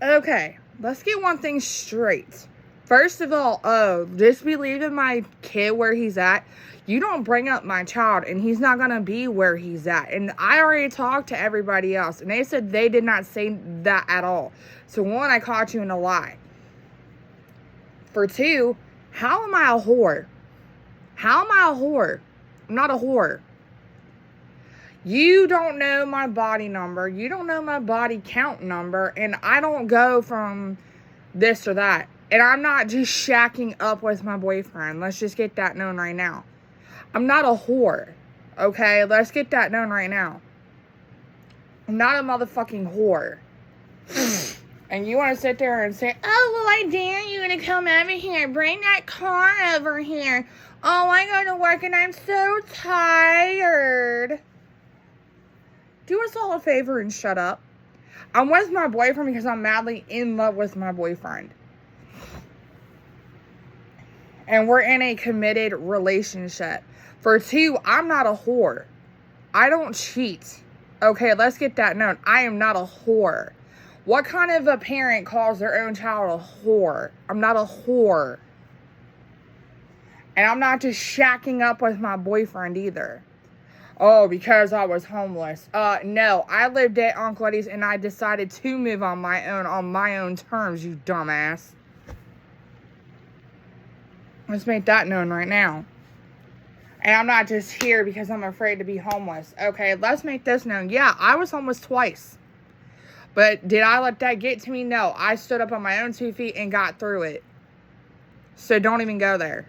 Okay, let's get one thing straight. First of all, just be leaving my kid where he's at. You don't bring up my child, and he's not gonna be where he's at. And I already talked to everybody else, and they said they did not say that at all. So one, I caught you in a lie. For two, how am I a whore? How am I a whore? I'm not a whore. You don't know my body number. You don't know my body count number. And I don't go from this or that. And I'm not just shacking up with my boyfriend. Let's just get that known right now. I'm not a whore. Okay? Let's get that known right now. I'm not a motherfucking whore. And you want to sit there and say, oh, well, I dare you to come over here. Bring that car over here. Oh, I go to work and I'm so tired. Do us all a favor and shut up. I'm with my boyfriend because I'm madly in love with my boyfriend. And we're in a committed relationship. For two, I'm not a whore. I don't cheat. Okay, let's get that known. I am not a whore. What kind of a parent calls their own child a whore? I'm not a whore. And I'm not just shacking up with my boyfriend either. Oh, because I was homeless. No, I lived at Uncle Eddie's and I decided to move on my own terms, you dumbass. Let's make that known right now. And I'm not just here because I'm afraid to be homeless. Okay, let's make this known. Yeah, I was homeless twice. But did I let that get to me? No, I stood up on my own 2 feet and got through it. So don't even go there.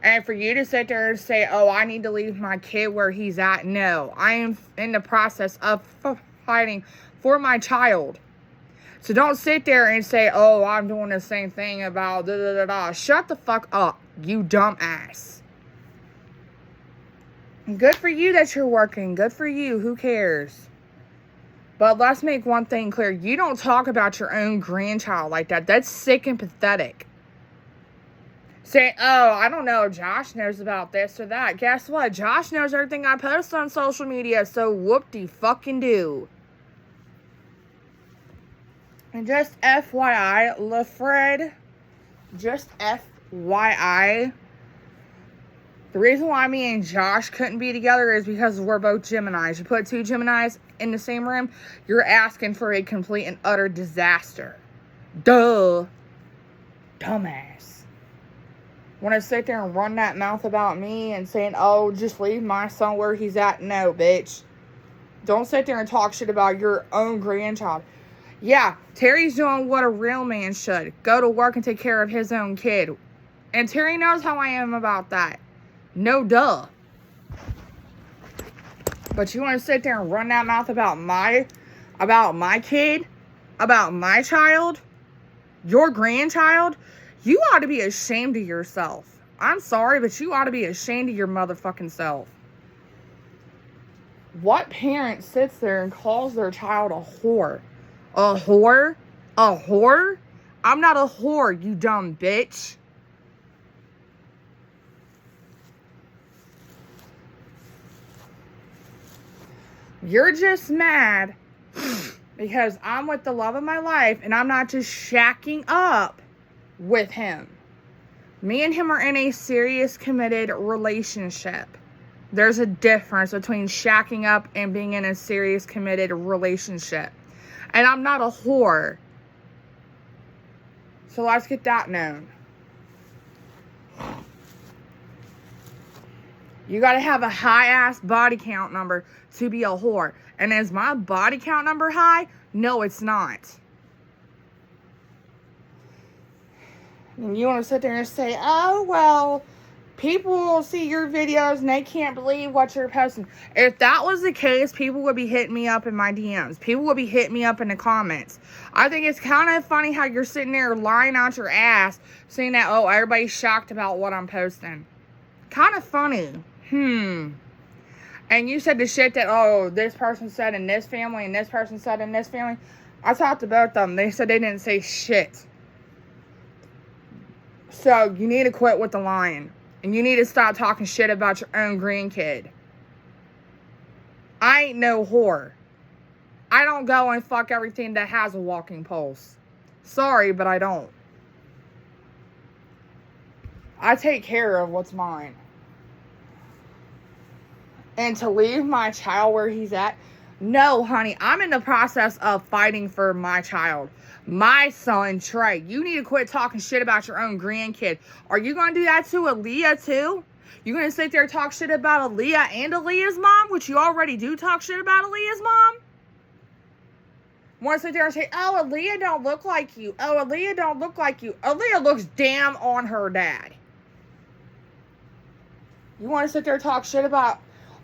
And for you to sit there and say, oh, I need to leave my kid where he's at. No, I am in the process of fighting for my child. So don't sit there and say, oh, I'm doing the same thing about da-da-da-da. Shut the fuck up, you dumbass. Good for you that you're working. Good for you. Who cares? But let's make one thing clear. You don't talk about your own grandchild like that. That's sick and pathetic. Say, oh, I don't know, Josh knows about this or that. Guess what? Josh knows everything I post on social media, so whoop-de-fucking-do. And just FYI, LaFred, just FYI, the reason why me and Josh couldn't be together is because we're both Geminis. You put two Geminis in the same room, you're asking for a complete and utter disaster. Duh. Dumbass. Want to sit there and run that mouth about me and saying, oh, just leave my son where he's at? No, bitch. Don't sit there and talk shit about your own grandchild. Yeah, Terry's doing what a real man should. Go to work and take care of his own kid. And Terry knows how I am about that. No duh. But you want to sit there and run that mouth about my kid? About my child? Your grandchild? You ought to be ashamed of yourself. I'm sorry, but you ought to be ashamed of your motherfucking self. What parent sits there and calls their child a whore? A whore? A whore? I'm not a whore, you dumb bitch. You're just mad because I'm with the love of my life and I'm not just shacking up with him. Me and him are in a serious, committed relationship. There's a difference between shacking up and being in a serious, committed relationship. And I'm not a whore. So let's get that known. You gotta have a high-ass body count number to be a whore. And is my body count number high? No, it's not. And you want to sit there and say, oh, well, people will see your videos and they can't believe what you're posting. If that was the case, people would be hitting me up in my DMs. People would be hitting me up in the comments. I think it's kind of funny how you're sitting there lying out your ass, saying that, oh, everybody's shocked about what I'm posting. Kind of funny. And you said the shit that, oh, this person said in this family and this person said in this family. I talked to both of them. They said they didn't say shit. So, you need to quit with the lying. And you need to stop talking shit about your own grandkid. I ain't no whore. I don't go and fuck everything that has a walking pulse. Sorry, but I don't. I take care of what's mine. And to leave my child where he's at, no, honey, I'm in the process of fighting for my child. My son, Trey. You need to quit talking shit about your own grandkid. Are you going to do that to Aaliyah, too? You going to sit there and talk shit about Aaliyah and Aaliyah's mom, which you already do talk shit about Aaliyah's mom? Want to sit there and say, oh, Aaliyah don't look like you. Oh, Aaliyah don't look like you. Aaliyah looks damn on her dad. You want to sit there and talk shit about,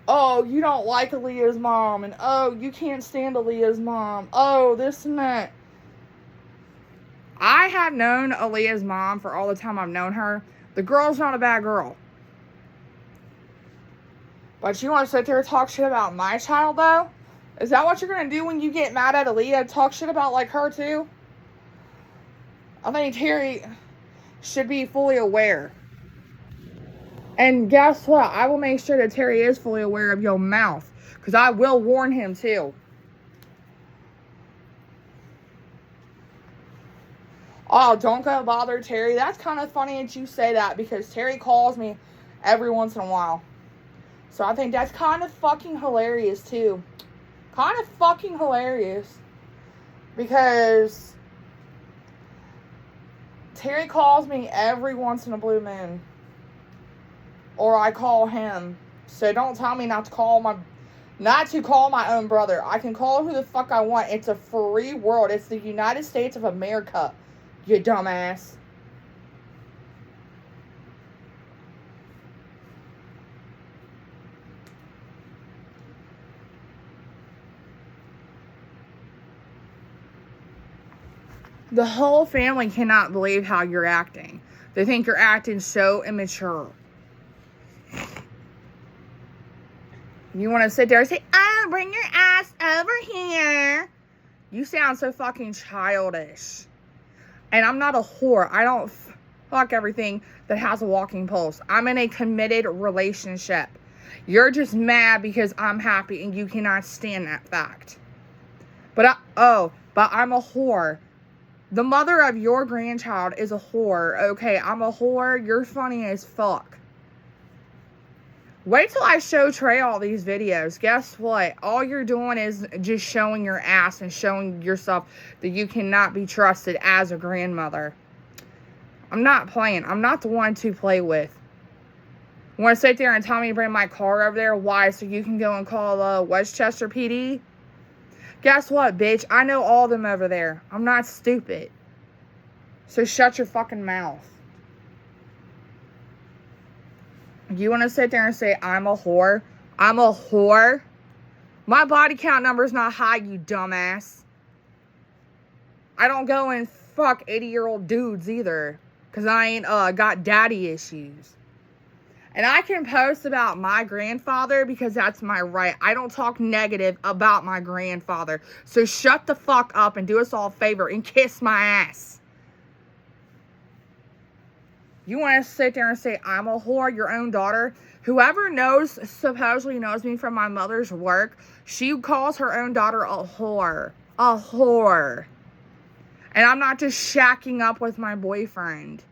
oh, you don't like Aaliyah's mom, and oh, you can't stand Aaliyah's mom. Oh, this and that. I have known Aaliyah's mom for all the time I've known her. The girl's not a bad girl. But you want to sit there and talk shit about my child, though? Is that what you're going to do when you get mad at Aaliyah? Talk shit about, like, her, too? I think Terry should be fully aware. And guess what? I will make sure that Terry is fully aware of your mouth. Because I will warn him, too. Oh, don't go bother Terry. That's kind of funny that you say that. Because Terry calls me every once in a while. So I think that's kind of fucking hilarious, too. Kind of fucking hilarious. Because Terry calls me every once in a blue moon. Or I call him. So don't tell me not to call my own brother. I can call who the fuck I want. It's a free world. It's the United States of America. You dumbass. The whole family cannot believe how you're acting. They think you're acting so immature. You want to sit there and say, oh, bring your ass over here. You sound so fucking childish. And I'm not a whore. I don't fuck everything that has a walking pulse. I'm in a committed relationship. You're just mad because I'm happy and you cannot stand that fact. But I'm a whore. The mother of your grandchild is a whore. Okay, I'm a whore. You're funny as fuck. Wait till I show Trey all these videos. Guess what? All you're doing is just showing your ass and showing yourself that you cannot be trusted as a grandmother. I'm not playing. I'm not the one to play with. You want to sit there and tell me to bring my car over there? Why? So you can go and call Westchester PD? Guess what, bitch? I know all of them over there. I'm not stupid. So shut your fucking mouth. You want to sit there and say, I'm a whore? I'm a whore? My body count number is not high, you dumbass. I don't go and fuck 80-year-old dudes either. Because I ain't got daddy issues. And I can post about my grandfather because that's my right. I don't talk negative about my grandfather. So shut the fuck up and do us all a favor and kiss my ass. You want to sit there and say, I'm a whore, your own daughter? Whoever supposedly knows me from my mother's work, she calls her own daughter a whore. A whore. And I'm not just shacking up with my boyfriend.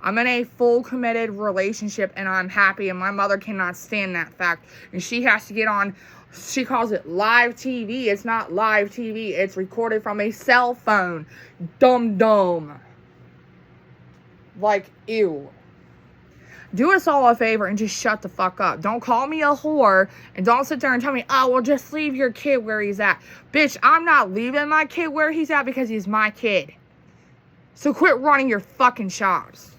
I'm in a full committed relationship and I'm happy, and my mother cannot stand that fact. And she has to get on, she calls it live TV. It's not live TV. It's recorded from a cell phone. Dumb. Like, ew. Do us all a favor and just shut the fuck up. Don't call me a whore, and don't sit there and tell me, oh, well, just leave your kid where he's at. Bitch, I'm not leaving my kid where he's at because he's my kid. So quit running your fucking shops.